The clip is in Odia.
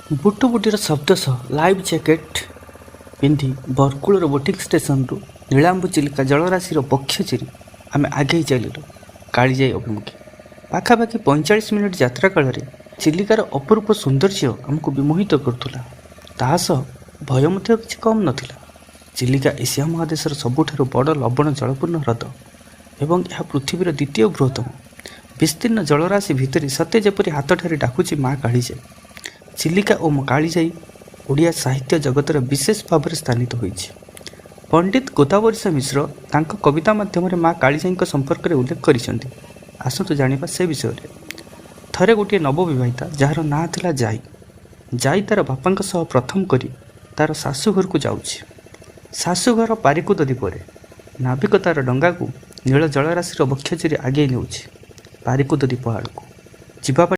ବୁଟୁବୁଟିର ଶବ୍ଦ ସହ ଲାଇଫ୍ ଜ୍ୟାକେଟ୍ ପିନ୍ଧି ବରକୂଳର ବୋଟିଂ ଷ୍ଟେସନରୁ ନୀଳାମ୍ବୁ ଚିଲିକା ଜଳରାଶିର ବକ୍ଷ ଚିରି ଆମେ ଆଗେଇ ଚାଲିଲୁ କାଳିଜାଇ ଅଭିମୁଖେ। ପାଖାପାଖି 45 ମିନିଟ୍ ଯାତ୍ରା କାଳରେ ଚିଲିକାର ଅପରୂପ ସୌନ୍ଦର୍ଯ୍ୟ ଆମକୁ ବିମୋହିତ କରୁଥିଲା। ତାହା ସହ ଭୟ ମଧ୍ୟ କିଛି କମ୍ ନଥିଲା। ଚିଲିକା ଏସିଆ ମହାଦେଶର ସବୁଠାରୁ ବଡ଼ ଲବଣ ଜଳପୂର୍ଣ୍ଣ ହ୍ରଦ ଏବଂ ଏହା ପୃଥିବୀର ଦ୍ୱିତୀୟ ବୃହତ୍ତମ। ବିସ୍ତୀର୍ଣ୍ଣ ଜଳରାଶି ଭିତରେ ସତେ ଯେପରି ହାତଠାରେ ଡାକୁଛି ମା କାଳିଜାଇ। ଚିଲିକା ଓ କାଳିଜାଇ ଓଡ଼ିଆ ସାହିତ୍ୟ ଜଗତର ବିଶେଷ ଭାବରେ ସ୍ଥାନିତ ହୋଇଛି। ପଣ୍ଡିତ ଗୋଦାବରୀଶ ମିଶ୍ର ତାଙ୍କ କବିତା ମାଧ୍ୟମରେ ମା କାଳିଜାଇଙ୍କ ସମ୍ପର୍କରେ ଉଲ୍ଲେଖ କରିଛନ୍ତି। ଆସନ୍ତୁ ଜାଣିବା ସେ ବିଷୟରେ। ଥରେ ଗୋଟିଏ ନବବିବାହିତା ଯାହାର ନାଁ ଥିଲା ଜାଇ ତାର ବାପାଙ୍କ ସହ ପ୍ରଥମ କରି ତାର ଶାଶୁଘରକୁ ଯାଉଛି। ଶାଶୁଘର ପାରିକୁଦ ଦ୍ୱୀପରେ ନାବିକ ତାର ଡଙ୍ଗାକୁ ନୀଳ ଜଳରାଶିର ବକ୍ଷ ଚିରି ଆଗେଇ ନେଉଛି ପାରିକୁଦ ଦ୍ୱୀପ ଆଡ଼କୁ। ଯିବା